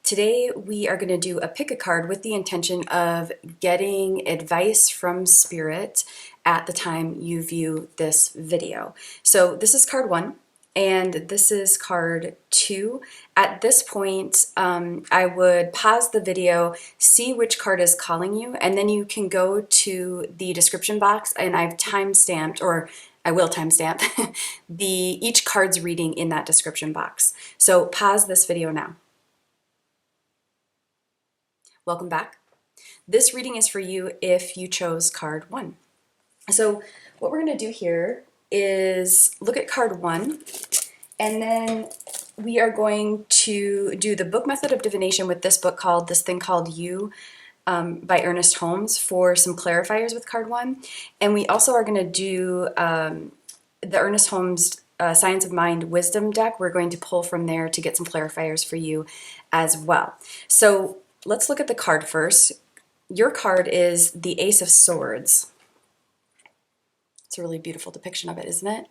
Today we are going to do a pick a card with the intention of getting advice from Spirit at the time you view this video. So this is card 1 and this is card 2. At this point, I would pause the video, see which card is calling you, and then you can go to the description box, and I've timestamped, or I will timestamp, each card's reading in that description box. So pause this video now. Welcome back. This reading is for you if you chose card 1. So what we're going to do here is look at card 1, and then we are going to do the book method of divination with this book called This Thing Called You by Ernest Holmes for some clarifiers with card 1. And we also are going to do the Ernest Holmes Science of Mind Wisdom deck. We're going to pull from there to get some clarifiers for you as well. So let's look at the card first. Your card is the Ace of Swords. It's a really beautiful depiction of it, isn't it?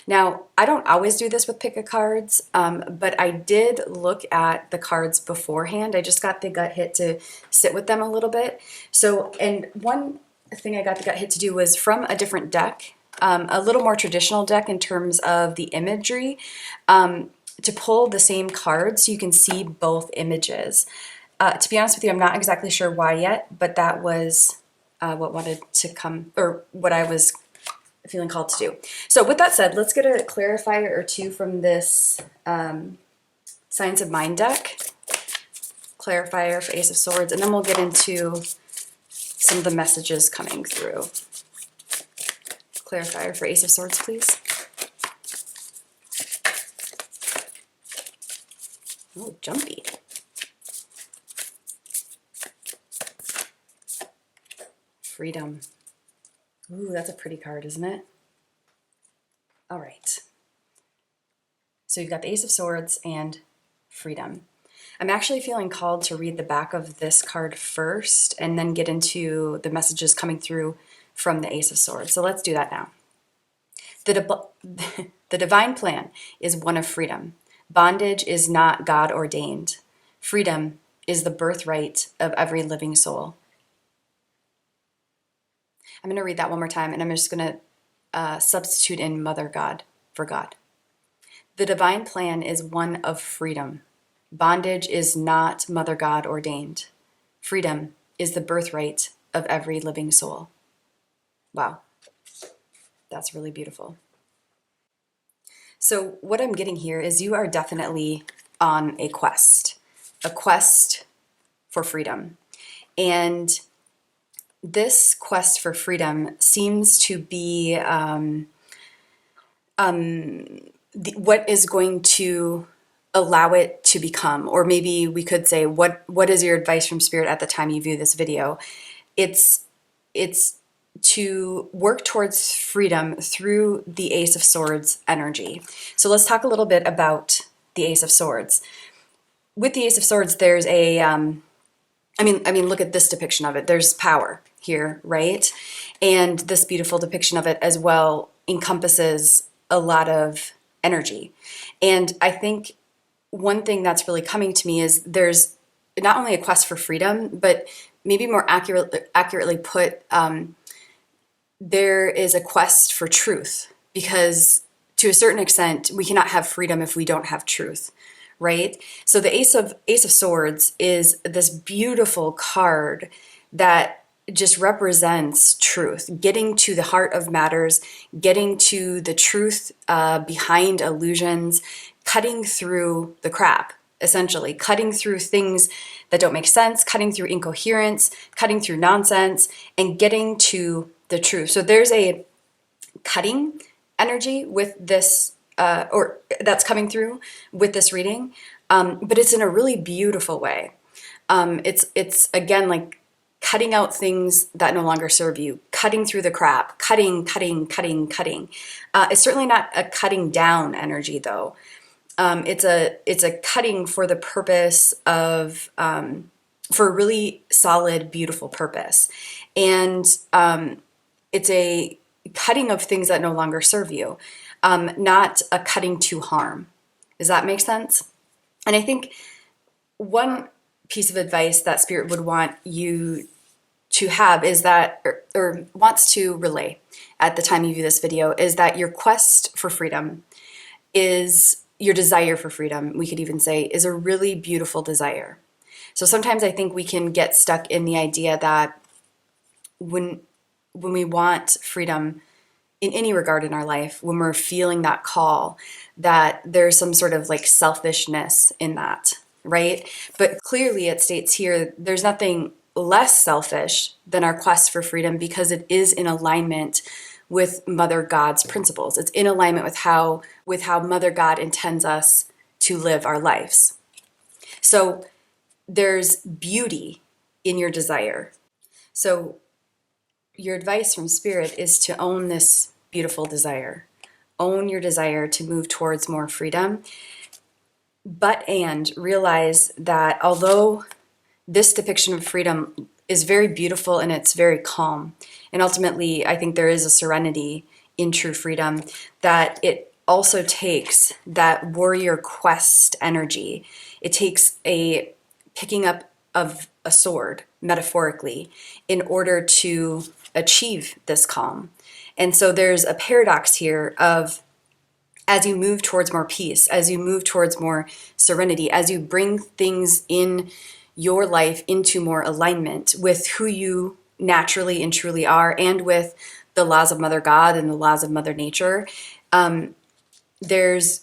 Now, I don't always do this with pick-a-cards, but I did look at the cards beforehand. I just got the gut hit to sit with them a little bit. So, and one thing I got the gut hit to do was from a different deck, a little more traditional deck in terms of the imagery, to pull the same cards so you can see both images. To be honest with you, I'm not exactly sure why yet, but that was what wanted to come, or what I was feeling called to do. So with that said, let's get a clarifier or two from this Science of Mind deck. Clarifier for Ace of Swords, and then we'll get into some of the messages coming through. Clarifier for Ace of Swords, please. Oh, jumpy. Freedom. Ooh, that's a pretty card, isn't it? All right. So you've got the Ace of Swords and freedom. I'm actually feeling called to read the back of this card first and then get into the messages coming through from the Ace of Swords. So let's do that now. The divine plan is one of freedom. Bondage is not God ordained. Freedom is the birthright of every living soul. I'm going to read that one more time, and I'm just going to substitute in Mother God for God. The divine plan is one of freedom. Bondage is not Mother God ordained. Freedom is the birthright of every living soul. Wow, that's really beautiful. So what I'm getting here is you are definitely on a quest for freedom. And this quest for freedom seems to be what is going to allow it to become, or maybe we could say, what is your advice from Spirit at the time you view this video? It's to work towards freedom through the Ace of Swords energy. So let's talk a little bit about the Ace of Swords. With the Ace of Swords, there's a I mean, look at this depiction of it. There's power here, right? And this beautiful depiction of it as well encompasses a lot of energy. And I think one thing that's really coming to me is there's not only a quest for freedom, but maybe more accurately put, there is a quest for truth, because to a certain extent, we cannot have freedom if we don't have truth. Right? So the Ace of Swords is this beautiful card that just represents truth, getting to the heart of matters, getting to the truth behind illusions, cutting through the crap, essentially, cutting through things that don't make sense, cutting through incoherence, cutting through nonsense, and getting to the truth. So there's a cutting energy with this or that's coming through with this reading, but it's in a really beautiful way. It's again like cutting out things that no longer serve you, cutting through the crap, cutting. It's certainly not a cutting down energy though. It's a cutting for the purpose of for a really solid, beautiful purpose, and it's a cutting of things that no longer serve you. Not a cutting to harm. Does that make sense? And I think one piece of advice that Spirit would want you to have is that, or wants to relay at the time you view this video, is that your quest for freedom is, your desire for freedom, we could even say, is a really beautiful desire. So sometimes I think we can get stuck in the idea that when we want freedom in any regard in our life, when we're feeling that call, that there's some sort of like selfishness in that, right? But clearly it states here, there's nothing less selfish than our quest for freedom, because it is in alignment with Mother God's principles. It's in alignment with how Mother God intends us to live our lives. So there's beauty in your desire. So your advice from Spirit is to own this beautiful desire. Own your desire to move towards more freedom, and realize that although this depiction of freedom is very beautiful and it's very calm, and ultimately I think there is a serenity in true freedom, that it also takes that warrior quest energy. It takes a picking up of a sword, metaphorically, in order to achieve this calm. And so there's a paradox here of, as you move towards more peace, as you move towards more serenity, as you bring things in your life into more alignment with who you naturally and truly are, and with the laws of Mother God and the laws of Mother Nature, there is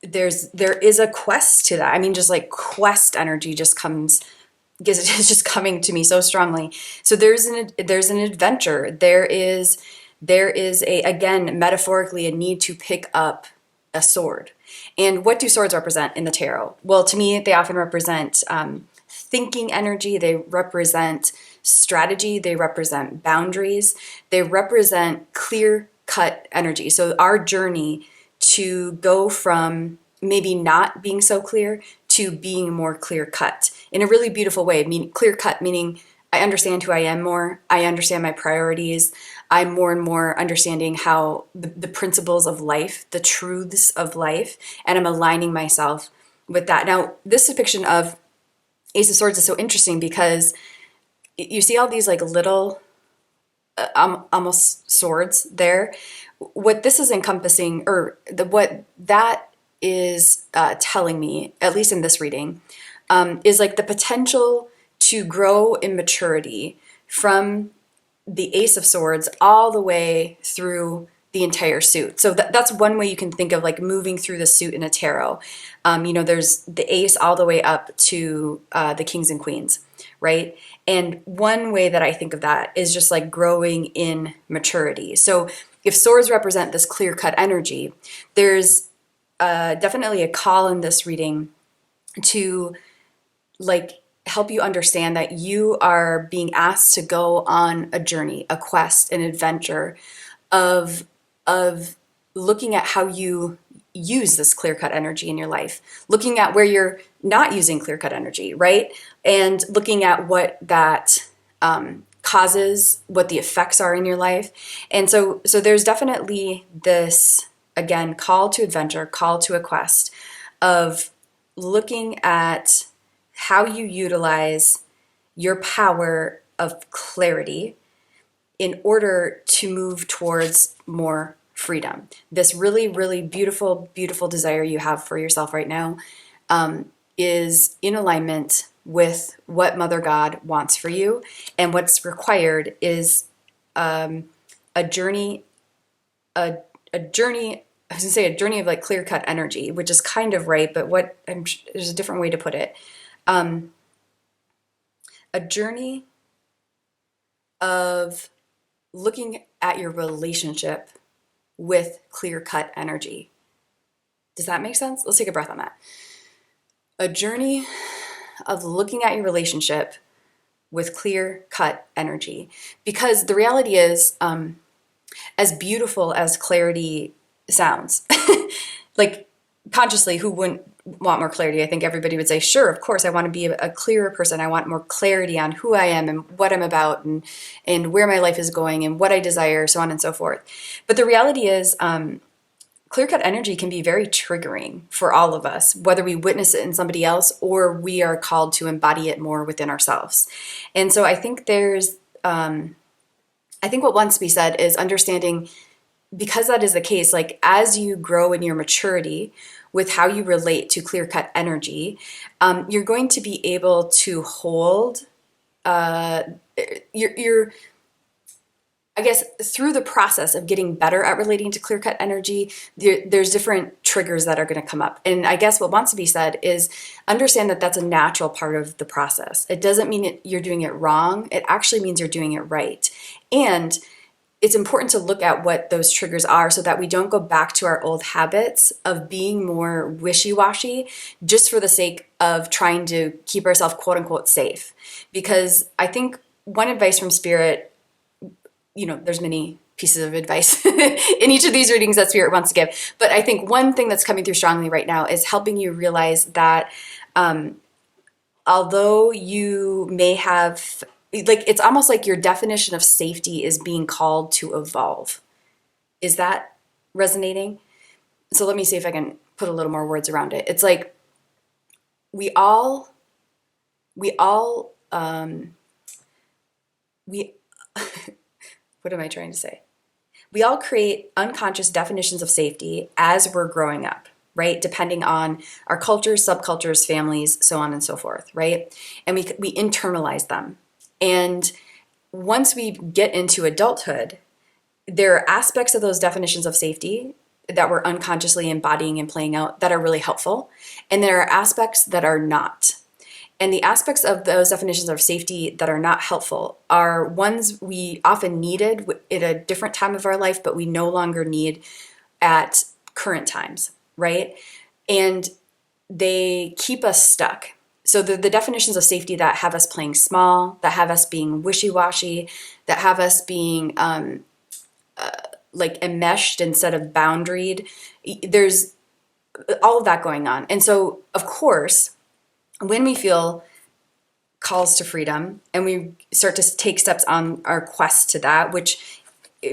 a quest to that. I mean, just like quest energy just comes, because it's just coming to me so strongly. So there's an adventure. There is a, again, metaphorically, a need to pick up a sword. And what do swords represent in the tarot? Well, to me, they often represent thinking energy. They represent strategy. They represent boundaries. They represent clear-cut energy. So our journey to go from maybe not being so clear to being more clear-cut in a really beautiful way. I mean, clear-cut meaning I understand who I am more. I understand my priorities. I'm more and more understanding how the principles of life, the truths of life, and I'm aligning myself with that. Now, this depiction of Ace of Swords is so interesting because you see all these like little almost swords there. What this is encompassing, or what that is telling me, at least in this reading, is like the potential to grow in maturity from the Ace of Swords all the way through the entire suit. So that's one way you can think of like moving through the suit in a tarot. There's the ace all the way up to the kings and queens, right? And one way that I think of that is just like growing in maturity. So if swords represent this clear-cut energy, there's definitely a call in this reading to like help you understand that you are being asked to go on a journey, a quest, an adventure of looking at how you use this clear-cut energy in your life, looking at where you're not using clear-cut energy, right? And looking at what that causes, what the effects are in your life. And so there's definitely this, again, call to adventure, call to a quest of looking at how you utilize your power of clarity in order to move towards more freedom. This really, really beautiful, beautiful desire you have for yourself right now is in alignment with what Mother God wants for you. And what's required is a journey, I was gonna say a journey of like clear-cut energy, which is kind of right, but there's a different way to put it. A journey of looking at your relationship with clear-cut energy. Does that make sense? Let's take a breath on that. A journey of looking at your relationship with clear-cut energy. Because the reality is, as beautiful as clarity sounds, like consciously, who wouldn't want more clarity? I think everybody would say, sure, of course, I want to be a clearer person. I want more clarity on who I am and what I'm about and where my life is going and what I desire, so on and so forth. But the reality is, clear-cut energy can be very triggering for all of us, whether we witness it in somebody else or we are called to embody it more within ourselves. And so I think I think what wants to be said is understanding, because that is the case, like as you grow in your maturity with how you relate to clear-cut energy, you're going to be able to hold your I guess through the process of getting better at relating to clear-cut energy, there's different triggers that are going to come up. And I guess what wants to be said is understand that that's a natural part of the process. It doesn't mean you're doing it wrong. It actually means you're doing it right. And it's important to look at what those triggers are so that we don't go back to our old habits of being more wishy-washy just for the sake of trying to keep ourselves quote unquote safe. Because I think one advice from Spirit, there's many pieces of advice in each of these readings that Spirit wants to give. But I think one thing that's coming through strongly right now is helping you realize that although you may have, it's almost like your definition of safety is being called to evolve. Is that resonating? So let me see if I can put a little more words around it. It's like we all what am I trying to say? We all create unconscious definitions of safety as we're growing up, right? Depending on our cultures, subcultures, families, so on and so forth, right? And we internalize them. And once we get into adulthood, there are aspects of those definitions of safety that we're unconsciously embodying and playing out that are really helpful. And there are aspects that are not. And the aspects of those definitions of safety that are not helpful are ones we often needed at a different time of our life, but we no longer need at current times, right? And they keep us stuck. So the definitions of safety that have us playing small, that have us being wishy-washy, that have us being enmeshed instead of boundaried, there's all of that going on. And so, of course, when we feel calls to freedom and we start to take steps on our quest to that, which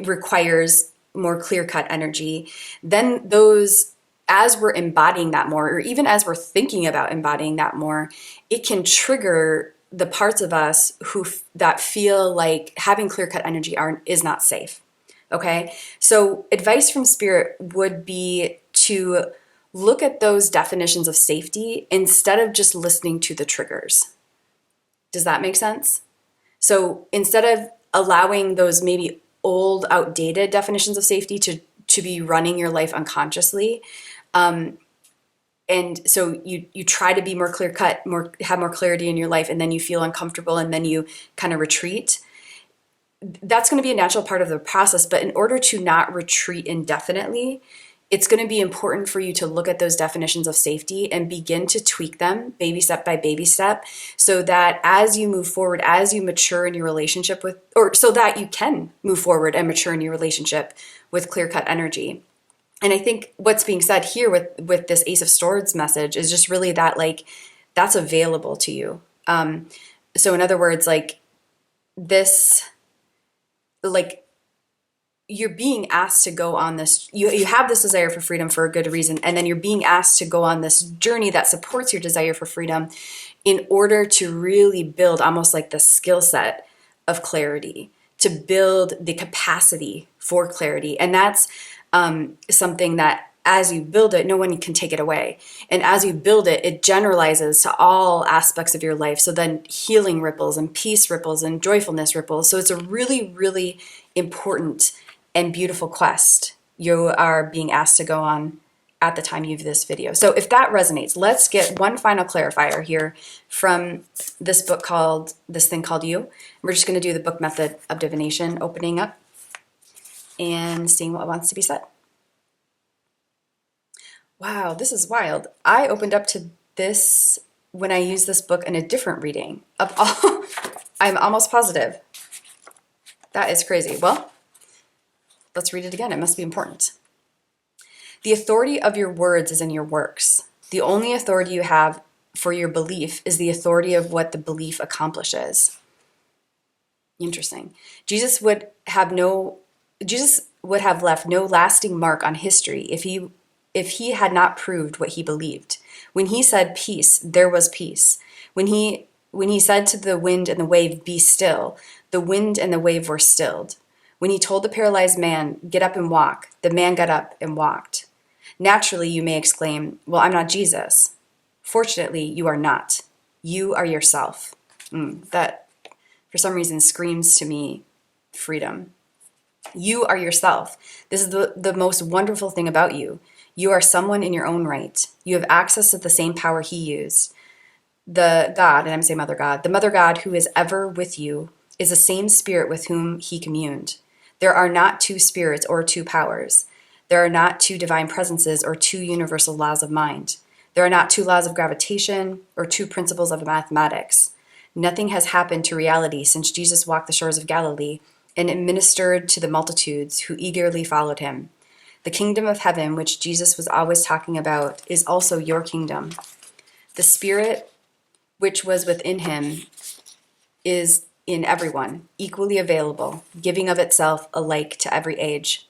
requires more clear-cut energy, then those, as we're embodying that more, or even as we're thinking about embodying that more, it can trigger the parts of us that feel like having clear-cut energy is not safe. Okay? So advice from Spirit would be to look at those definitions of safety instead of just listening to the triggers. Does that make sense? So instead of allowing those maybe old, outdated definitions of safety to be running your life unconsciously, and so you try to be more clear-cut, have more clarity in your life, and then you feel uncomfortable, and then you kind of retreat. That's going to be a natural part of the process, but in order to not retreat indefinitely, it's going to be important for you to look at those definitions of safety and begin to tweak them baby step by baby step, so that as you move forward, as you mature in your relationship with, or so that you can move forward and mature in your relationship with clear-cut energy. And I think what's being said here with this Ace of Swords message is just really that, that's available to you. So in other words, you're being asked to go on this, you have this desire for freedom for a good reason, and then you're being asked to go on this journey that supports your desire for freedom in order to really build almost like the skill set of clarity, to build the capacity for clarity. And that's something that as you build it, no one can take it away. And as you build it, it generalizes to all aspects of your life. So then healing ripples and peace ripples and joyfulness ripples. So it's a really, really important and beautiful quest you are being asked to go on at the time you view this video. So if that resonates, let's get one final clarifier here from this book called This Thing Called You. We're just going to do the book method of divination, opening up and seeing what wants to be said. Wow, this is wild. I opened up to this when I used this book in a different reading of all. I'm almost positive. That is crazy. Well, let's read it again. It must be important. The authority of your words is in your works. The only authority you have for your belief is the authority of what the belief accomplishes. Interesting. Jesus would have left no lasting mark on history if he had not proved what he believed. When he said peace, there was peace. When he said to the wind and the wave, be still, the wind and the wave were stilled. When he told the paralyzed man, get up and walk, the man got up and walked. Naturally, you may exclaim, well, I'm not Jesus. Fortunately, you are not. You are yourself. That, for some reason, screams to me freedom. You are yourself. This is the most wonderful thing about you. You are someone in your own right. You have access to the same power he used. The God, and I'm saying Mother God, the Mother God who is ever with you is the same spirit with whom he communed. There are not two spirits or two powers. There are not two divine presences or two universal laws of mind. There are not two laws of gravitation or two principles of mathematics. Nothing has happened to reality since Jesus walked the shores of Galilee and ministered to the multitudes who eagerly followed him. The kingdom of heaven, which Jesus was always talking about, is also your kingdom. The spirit which was within him is in everyone, equally available, giving of itself alike to every age.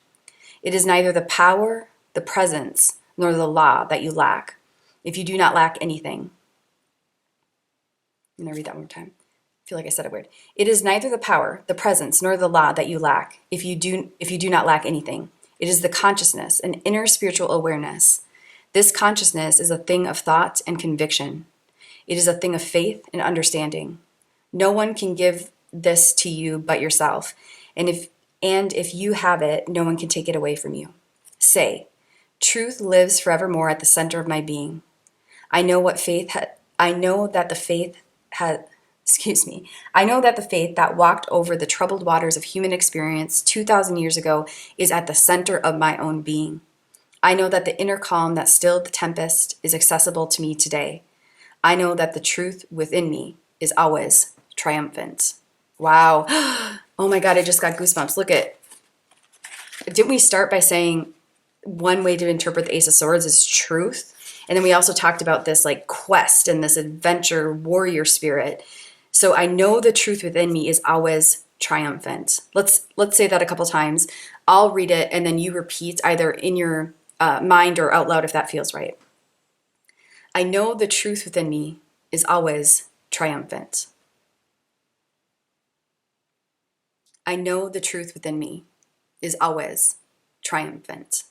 It is neither the power, the presence, nor the law that you lack, if you do not lack anything. I'm going to read that one more time. I feel like I said it weird. It is neither the power, the presence, nor the law that you lack, if you do not lack anything. It is the consciousness, an inner spiritual awareness. This consciousness is a thing of thought and conviction. It is a thing of faith and understanding. No one can give this to you but yourself, and if you have it, no one can take it away from you. Say, truth lives forevermore at the center of my being. I know that the faith that walked over the troubled waters of human experience 2,000 years ago is at the center of my own being. I know that the inner calm that stilled the tempest is accessible to me today. I know that the truth within me is always triumphant. Wow. Oh my God, I just got goosebumps. Didn't we start by saying one way to interpret the Ace of Swords is truth? And then we also talked about this like quest and this adventure warrior spirit. So I know the truth within me is always triumphant. Let's say that a couple times. I'll read it and then you repeat either in your mind or out loud if that feels right. I know the truth within me is always triumphant. I know the truth within me is always triumphant.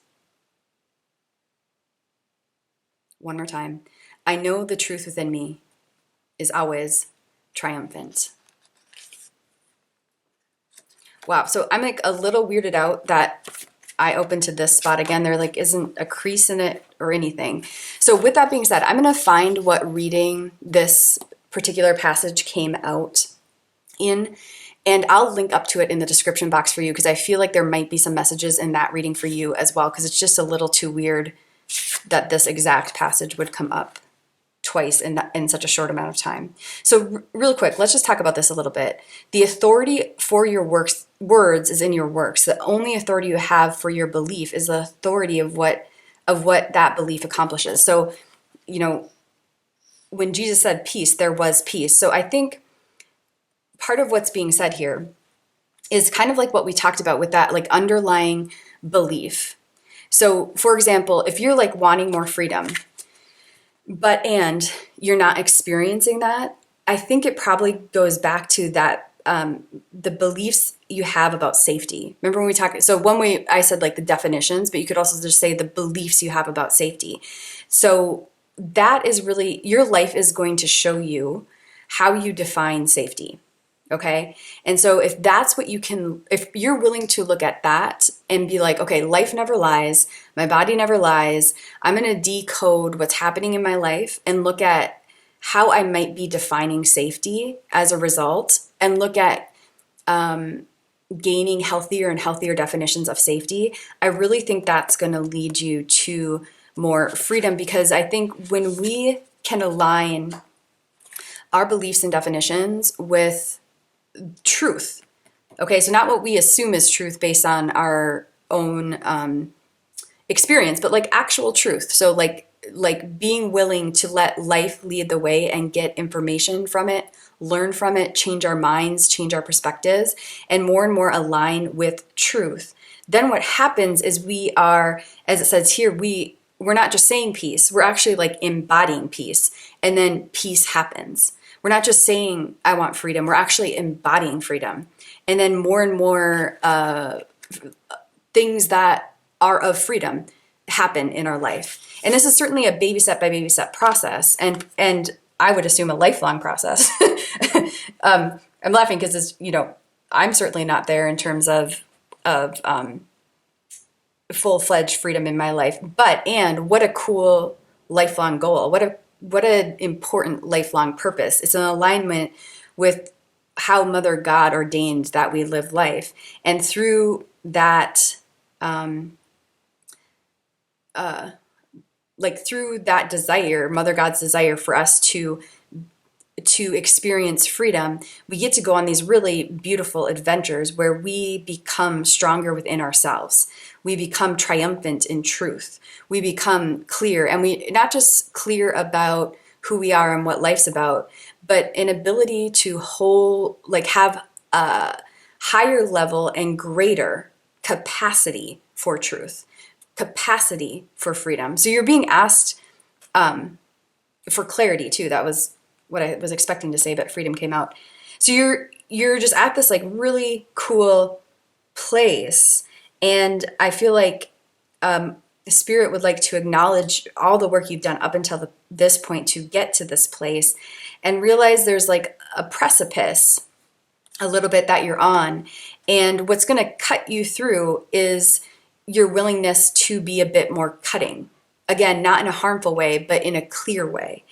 One more time. I know the truth within me is always triumphant. Wow, so I'm like a little weirded out that I opened to this spot again. There like isn't a crease in it or anything. So with that being said, I'm going to find what reading this particular passage came out in, and I'll link up to it in the description box for you because I feel like there might be some messages in that reading for you as well, because it's just a little too weird that this exact passage would come up twice in such a short amount of time. So real quick, let's just talk about this a little bit. The authority for your words is in your works. The only authority you have for your belief is the authority of what that belief accomplishes. So, when Jesus said peace, there was peace. So I think part of what's being said here is kind of like what we talked about with that like underlying belief. So for example, if you're like wanting more freedom, and you're not experiencing that, I think it probably goes back to that, the beliefs you have about safety. Remember when we talked, so one way I said like the definitions, but you could also just say the beliefs you have about safety. So that is really, your life is going to show you how you define safety. Okay. And so if that's what if you're willing to look at that and be like, okay, life never lies, my body never lies, I'm going to decode what's happening in my life and look at how I might be defining safety as a result, and look at gaining healthier and healthier definitions of safety. I really think that's going to lead you to more freedom, because I think when we can align our beliefs and definitions with truth. Okay, so not what we assume is truth based on our own experience, but like actual truth. So like being willing to let life lead the way and get information from it, learn from it, change our minds, change our perspectives, and more align with truth. then what happens is we are, as it says here, we're not just saying peace, we're actually like embodying peace, and then peace happens. We're not just saying I want freedom, we're actually embodying freedom. And then more and more things that are of freedom happen in our life. And this is certainly a baby step by baby step process, and I would assume a lifelong process. I'm laughing because it's, I'm certainly not there in terms of full-fledged freedom in my life. And what a cool lifelong goal. What an important lifelong purpose. It's an alignment with how Mother God ordained that we live life. And through that, through that desire, Mother God's desire for us to experience freedom, we get to go on these really beautiful adventures where we become stronger within ourselves. We become triumphant in truth. We become clear, and we not just clear about who we are and what life's about, but an ability to have a higher level and greater capacity for truth, capacity for freedom. So you're being asked for clarity too. That was what I was expecting to say, but freedom came out. So you're just at this like really cool place, and I feel like Spirit would like to acknowledge all the work you've done up until this point to get to this place, and realize there's like a precipice a little bit that you're on, and what's going to cut you through is your willingness to be a bit more cutting. Again, not in a harmful way, but in a clear way.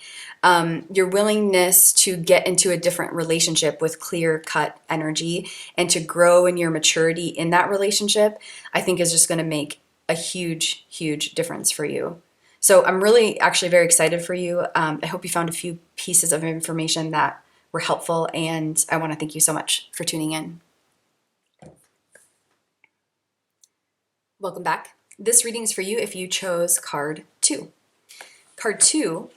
Your willingness to get into a different relationship with clear-cut energy and to grow in your maturity in that relationship, I think is just going to make a huge, huge difference for you. So I'm really actually very excited for you. I hope you found a few pieces of information that were helpful, and I want to thank you so much for tuning in. Welcome back. This reading is for you if you chose card 2. Card 2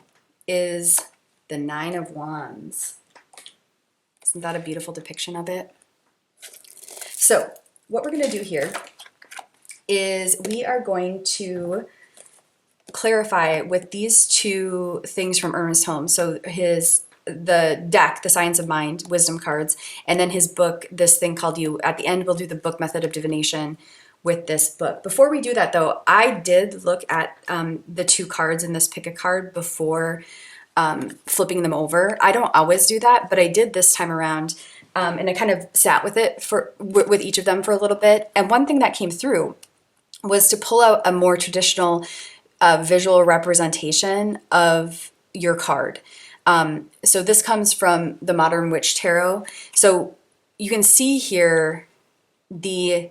is the 9 of Wands. Isn't that a beautiful depiction of it? So what we're going to do here is we are going to clarify with these two things from Ernest Holmes. So the deck, the Science of Mind, wisdom cards, and then his book, this thing called You. At the end, we'll do the book Method of Divination with this book. Before we do that though, I did look at the two cards in this pick a card before flipping them over. I don't always do that, but I did this time around, and I kind of sat with it with each of them for a little bit. And one thing that came through was to pull out a more traditional visual representation of your card. So this comes from the Modern Witch Tarot. So you can see here the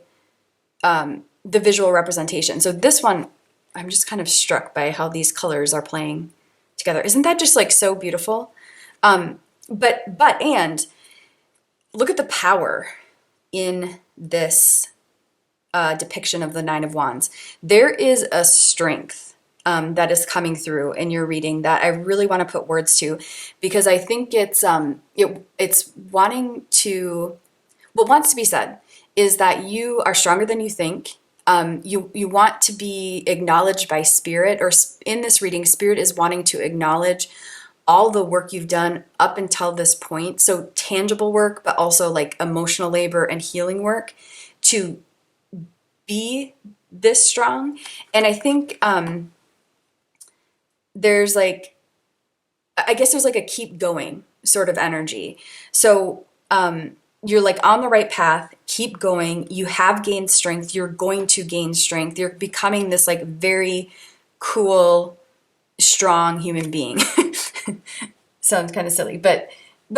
visual representation. So this one, I'm just kind of struck by how these colors are playing together. Isn't that just like so beautiful? And look at the power in this depiction of the 9 of Wands. There is a strength that is coming through in your reading that I really want to put words to, because I think it's wanting to, what wants to be said is that you are stronger than you think. You want to be acknowledged by Spirit, or in this reading, Spirit is wanting to acknowledge all the work you've done up until this point. So tangible work, but also like emotional labor and healing work to be this strong. And I think there's like a keep going sort of energy. So you're like on the right path, keep going. You have gained strength. You're going to gain strength. You're becoming this like very cool, strong human being. Sounds kind of silly, but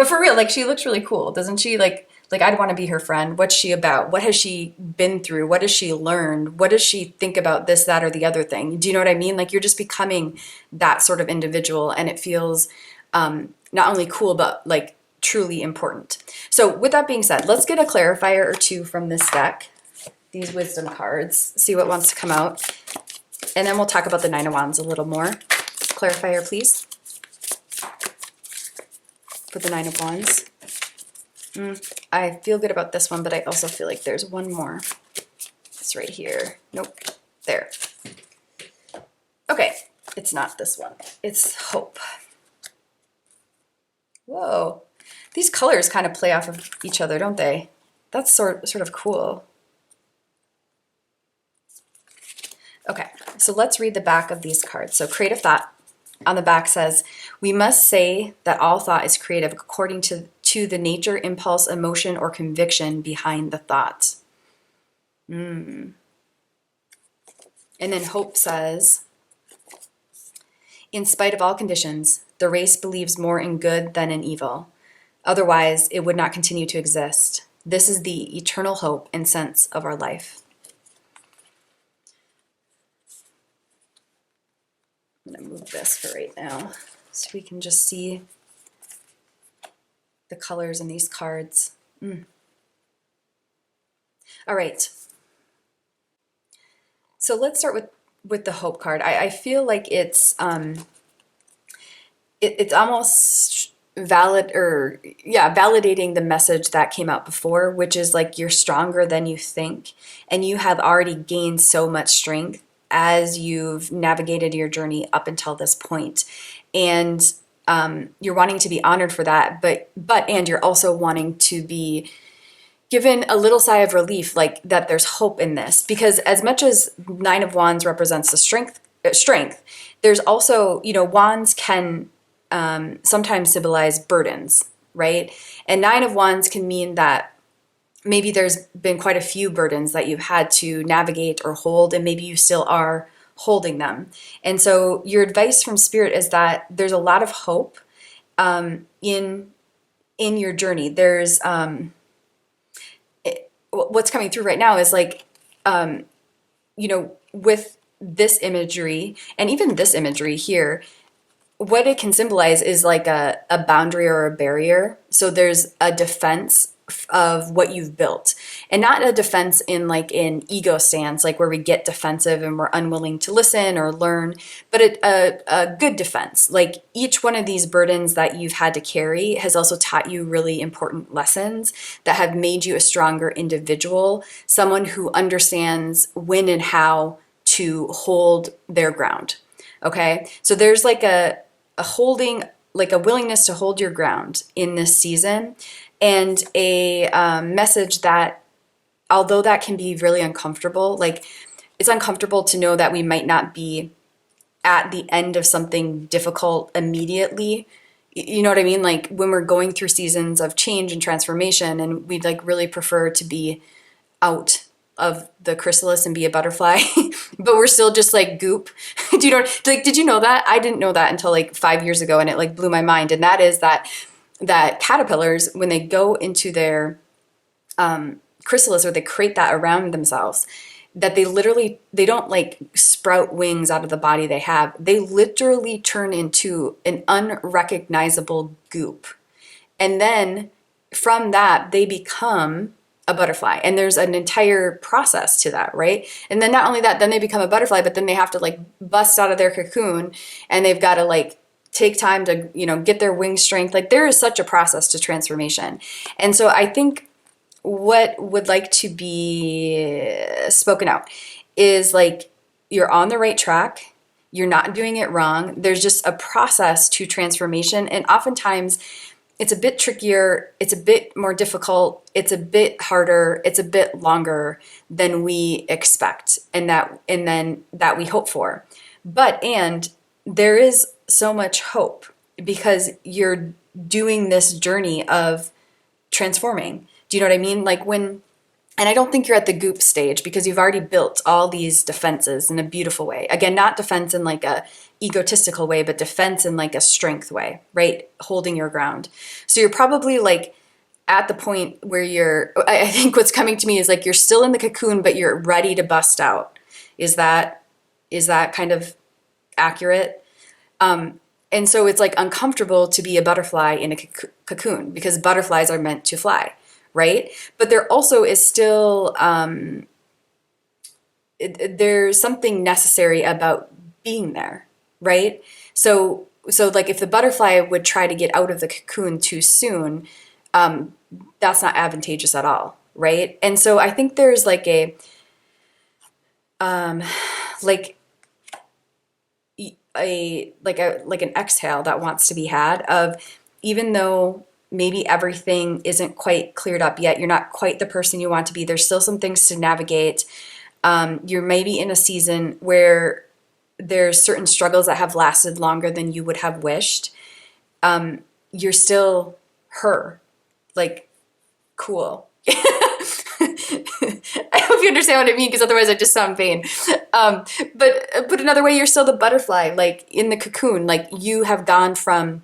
for real, like she looks really cool, doesn't she? Like I'd want to be her friend. What's she about? What has she been through? What has she learned? What does she think about this, that, or the other thing? Do you know what I mean? Like you're just becoming that sort of individual, and it feels not only cool, but like truly important. So with that being said, let's get a clarifier or two from this deck, these wisdom cards, see what wants to come out. And then we'll talk about the 9 of Wands a little more. Clarifier, please. For the 9 of Wands. I feel good about this one, but I also feel like there's one more. it's right here. Nope, there. Okay, it's not this one. It's hope. Whoa, these colors kind of play off of each other, don't they? That's sort of cool. Okay, so let's read the back of these cards. So creative thought on the back says, we must say that all thought is creative according to the nature, impulse, emotion, or conviction behind the thought. And then hope says, in spite of all conditions, the race believes more in good than in evil. Otherwise, it would not continue to exist. This is the eternal hope and sense of our life. I'm going to move this for right now so we can just see the colors in these cards. All right. So let's start with the hope card. I feel like it's almost validating the message that came out before, which is like you're stronger than you think, and you have already gained so much strength as you've navigated your journey up until this point. And you're wanting to be honored for that, and you're also wanting to be given a little sigh of relief, like that there's hope in this, because as much as Nine of Wands represents the strength, there's also, wands can sometimes symbolize burdens, right? And Nine of Wands can mean that maybe there's been quite a few burdens that you've had to navigate or hold, and maybe you still are holding them. And so your advice from Spirit is that there's a lot of hope in your journey. There's what's coming through right now is like, with this imagery and even this imagery here, what it can symbolize is like a boundary or a barrier. So there's a defense of what you've built, and not a defense in like an ego stance, like where we get defensive and we're unwilling to listen or learn, but a good defense. Like each one of these burdens that you've had to carry has also taught you really important lessons that have made you a stronger individual, someone who understands when and how to hold their ground. Okay, so there's like a holding, like a willingness to hold your ground in this season, and a message that, although that can be really uncomfortable, like it's uncomfortable to know that we might not be at the end of something difficult immediately. You know what I mean? Like when we're going through seasons of change and transformation, and we'd like really prefer to be out of the chrysalis and be a butterfly, but we're still just like goop. Did you know that? I didn't know that until like 5 years ago, and it like blew my mind. And that is that caterpillars, when they go into their chrysalis, or they create that around themselves, that they don't like sprout wings out of the body they have. They literally turn into an unrecognizable goop. And then from that, they become a butterfly. And there's an entire process to that, right? And then not only that, then they become a butterfly, but then they have to like bust out of their cocoon, and they've got to like take time to, get their wing strength. Like there is such a process to transformation. And so I think what would like to be spoken out is like, you're on the right track. You're not doing it wrong. There's just a process to transformation. And oftentimes it's a bit trickier. It's a bit more difficult. It's a bit harder. It's a bit longer than we expect, and then that we hope for. And there is so much hope because you're doing this journey of transforming. Do you know what I mean? Like and I don't think you're at the goop stage, because you've already built all these defenses in a beautiful way. Again, not defense in like a egotistical way, but defense in like a strength way, right? Holding your ground. So you're probably like at the point where I think what's coming to me is like, you're still in the cocoon, but you're ready to bust out. Is that kind of accurate? And so it's like uncomfortable to be a butterfly in a cocoon, because butterflies are meant to fly, right? But there also is still, there's something necessary about being there, right? So like if the butterfly would try to get out of the cocoon too soon, that's not advantageous at all, right? And so I think there's like like an exhale that wants to be had of, even though maybe everything isn't quite cleared up yet, you're not quite the person you want to be, there's still some things to navigate. You're maybe in a season where there's certain struggles that have lasted longer than you would have wished. You're still her. Like, cool. I hope you understand what I mean, because otherwise I just sound vain. But put another way, you're still the butterfly, like in the cocoon. Like, you have gone from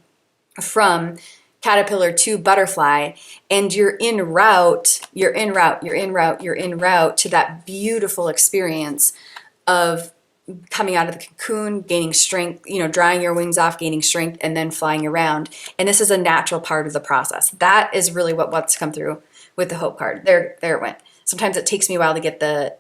caterpillar to butterfly, and you're en route to that beautiful experience of coming out of the cocoon, gaining strength, drying your wings off, gaining strength, and then flying around. And this is a natural part of the process. That is really what wants to come through with the hope card. There it went. Sometimes it takes me a while to get the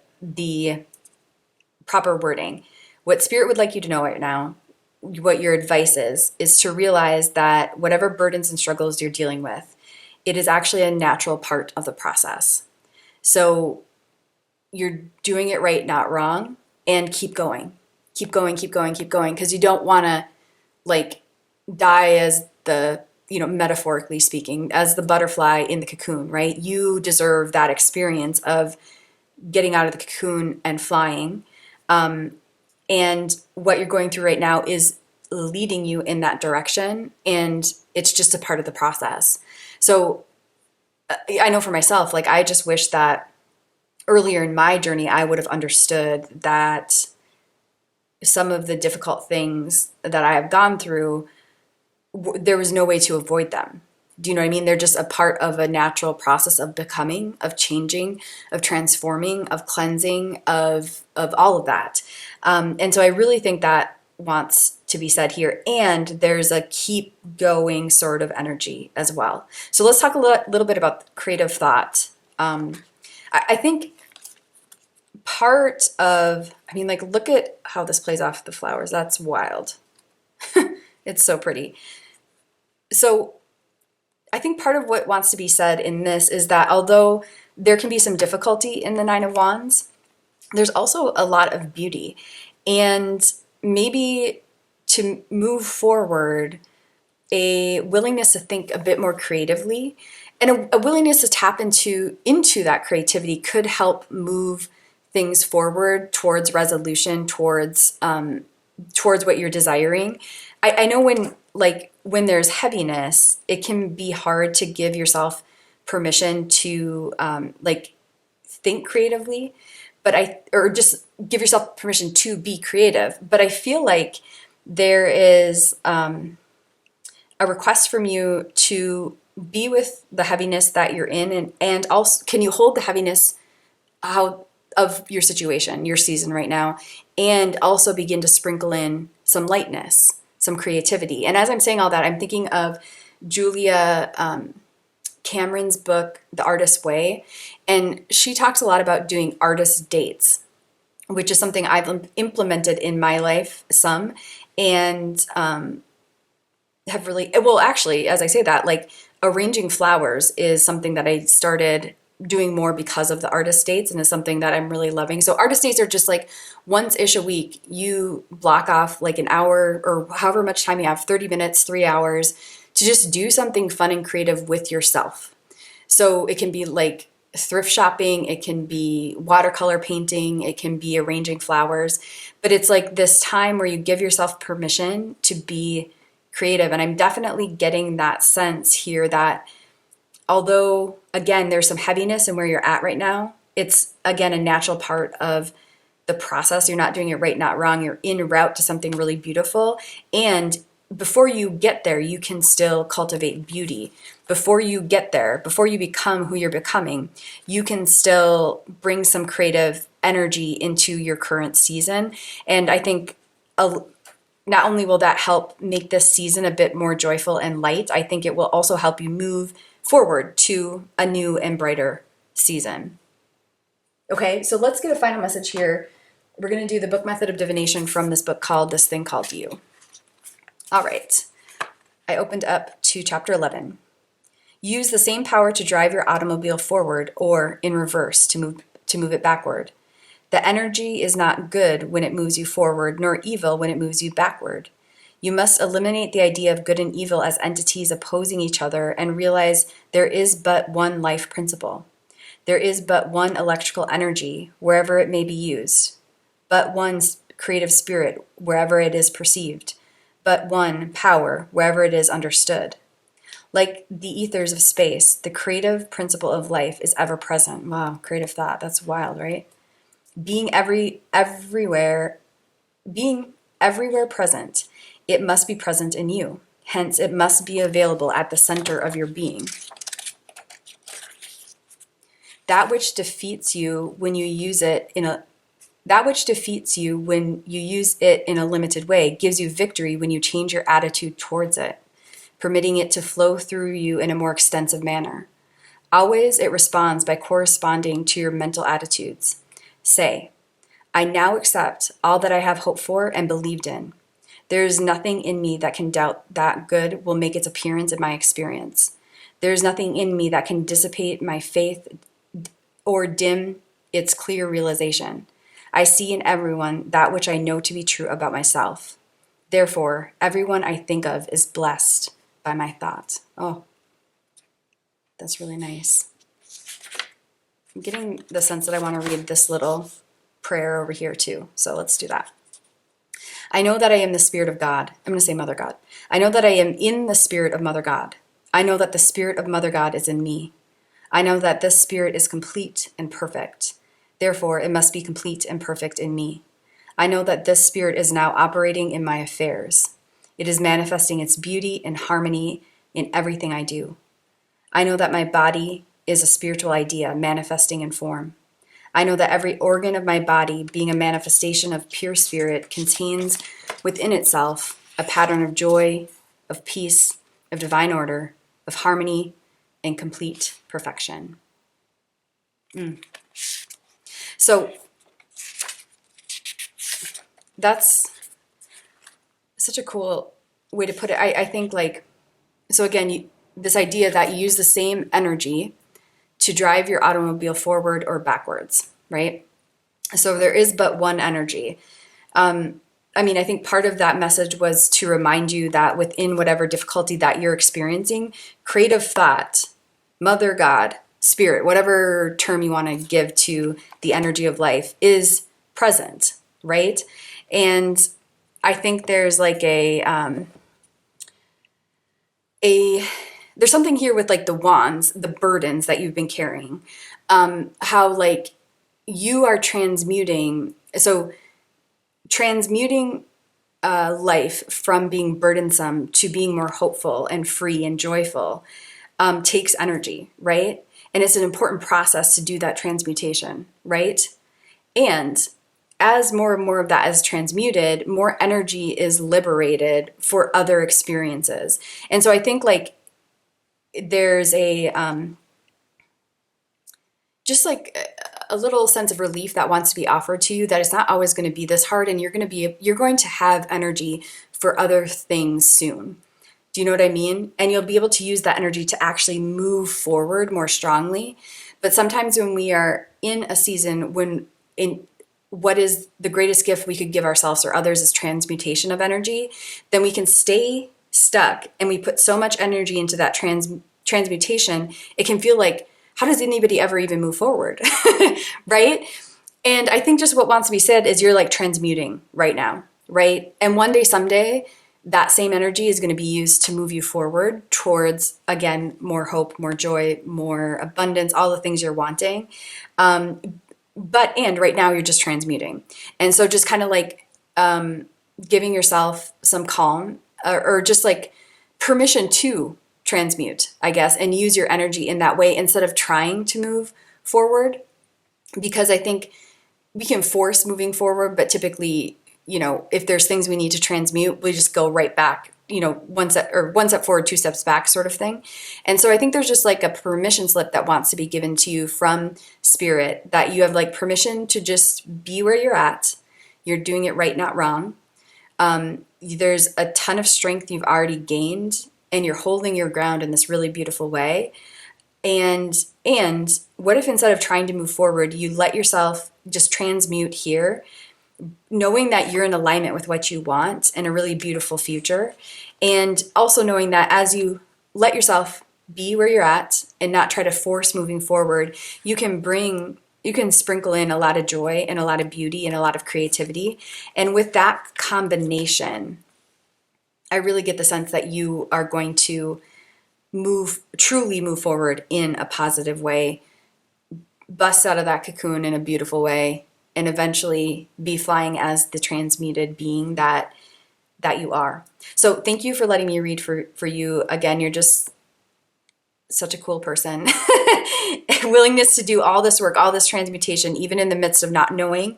proper wording. What Spirit would like you to know right now, what your advice is to realize that whatever burdens and struggles you're dealing with, it is actually a natural part of the process. So you're doing it right, not wrong, and keep going, because you don't want to die as the, metaphorically speaking, as the butterfly in the cocoon, right? You deserve that experience of getting out of the cocoon and flying. And what you're going through right now is leading you in that direction, and it's just a part of the process. So I know for myself, I just wish that earlier in my journey, I would have understood that some of the difficult things that I have gone through, there was no way to avoid them. Do you know what I mean? They're just a part of a natural process of becoming, of changing, of transforming, of cleansing, of all of that. And so I really think that wants to be said here. And there's a keep going sort of energy as well. So let's talk a little bit about creative thought. I think part of, look at how this plays off the flowers. That's wild. It's so pretty. So I think part of what wants to be said in this is that although there can be some difficulty in the Nine of Wands, there's also a lot of beauty. And maybe to move forward, a willingness to think a bit more creatively, and a willingness to tap into that creativity could help move things forward towards resolution, towards what you're desiring. I know when there's heaviness, it can be hard to give yourself permission to think creatively, or just give yourself permission to be creative. But I feel like there is a request from you to be with the heaviness that you're in, and also, can you hold the heaviness out of your situation, your season right now, and also begin to sprinkle in some lightness, some creativity. And as I'm saying all that, I'm thinking of Julia Cameron's book, The Artist's Way. And she talks a lot about doing artist dates, which is something I've implemented in my life some, and have really, well, actually, as I say that, arranging flowers is something that I started doing more because of the artist dates, and is something that I'm really loving. So artist dates are just once-ish a week, you block off an hour or however much time you have, 30 minutes, 3 hours, to just do something fun and creative with yourself. So it can be thrift shopping, it can be watercolor painting, it can be arranging flowers, but it's this time where you give yourself permission to be creative. And I'm definitely getting that sense here that although, again, there's some heaviness in where you're at right now, it's, again, a natural part of the process. You're not doing it right, not wrong. You're en route to something really beautiful. And before you get there, you can still cultivate beauty. Before you get there, before you become who you're becoming, you can still bring some creative energy into your current season. And I think not only will that help make this season a bit more joyful and light, I think it will also help you move forward to a new and brighter season. Okay, so let's get a final message here. We're going to do the book method of divination from this book called This Thing Called You. All right, I opened up to chapter 11. Use the same power to drive your automobile forward or in reverse to move it backward. The energy is not good when it moves you forward, nor evil when it moves you backward. You must eliminate the idea of good and evil as entities opposing each other and realize there is but one life principle. There is but one electrical energy, wherever it may be used, but one creative spirit, wherever it is perceived, but one power, wherever it is understood. Like the ethers of space, the creative principle of life is ever present. Wow, creative thought. That's wild, right? Being everywhere present, it must be present in you. Hence, it must be available at the center of your being. That which defeats you when you use it in a limited way gives you victory when you change your attitude towards it, permitting it to flow through you in a more extensive manner. Always it responds by corresponding to your mental attitudes. Say, I now accept all that I have hoped for and believed in. There is nothing in me that can doubt that good will make its appearance in my experience. There is nothing in me that can dissipate my faith or dim its clear realization. I see in everyone that which I know to be true about myself. Therefore, everyone I think of is blessed by my thought. Oh, that's really nice. I'm getting the sense that I want to read this little prayer over here too. So let's do that. I know that I am the Spirit of God. I'm going to say Mother God. I know that I am in the Spirit of Mother God. I know that the Spirit of Mother God is in me. I know that this Spirit is complete and perfect. Therefore, it must be complete and perfect in me. I know that this Spirit is now operating in my affairs. It is manifesting its beauty and harmony in everything I do. I know that my body is a spiritual idea manifesting in form. I know that every organ of my body, being a manifestation of pure spirit, contains within itself a pattern of joy, of peace, of divine order, of harmony, and complete perfection. So that's such a cool way to put it. I think so again, this idea that you use the same energy to drive your automobile forward or backwards, right? So there is but one energy. I think part of that message was to remind you that within whatever difficulty that you're experiencing, creative thought, Mother God, Spirit, whatever term you want to give to the energy of life, is present, right? And I think there's there's something here with the wands, the burdens that you've been carrying, how you are transmuting. So transmuting life from being burdensome to being more hopeful and free and joyful takes energy, right? And it's an important process to do that transmutation, right? And as more and more of that is transmuted, more energy is liberated for other experiences. And so I think there's just a little sense of relief that wants to be offered to you, that it's not always going to be this hard, and you're going to have energy for other things soon. Do you know what I mean? And you'll be able to use that energy to actually move forward more strongly. But sometimes when we are in a season what is the greatest gift we could give ourselves or others is transmutation of energy, then we can stay stuck, and we put so much energy into that transmutation, it can feel like, how does anybody ever even move forward? Right? And I think just what wants to be said is you're transmuting right now, right? And one day, someday, that same energy is going to be used to move you forward towards, again, more hope, more joy, more abundance, all the things you're wanting. And right now you're just transmuting. And so just kind of giving yourself some calm or just permission to transmute, I guess, and use your energy in that way instead of trying to move forward. Because I think we can force moving forward, but typically, if there's things we need to transmute, we just go right back, one step forward, two steps back sort of thing. And so I think there's just a permission slip that wants to be given to you from Spirit, that you have permission to just be where you're at. You're doing it right, not wrong. There's a ton of strength you've already gained, and you're holding your ground in this really beautiful way. And and what if instead of trying to move forward, you let yourself just transmute here, knowing that you're in alignment with what you want and a really beautiful future, and also knowing that as you let yourself be where you're at and not try to force moving forward, you can sprinkle in a lot of joy and a lot of beauty and a lot of creativity. And with that combination, I really get the sense that you are going to truly move forward in a positive way, bust out of that cocoon in a beautiful way, and eventually be flying as the transmuted being that you are. So thank you for letting me read for you. Again, you're just such a cool person. Willingness to do all this work, all this transmutation, even in the midst of not knowing.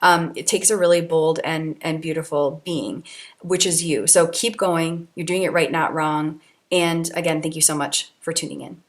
It takes a really bold and beautiful being, which is you. So keep going. You're doing it right, not wrong. And again, thank you so much for tuning in.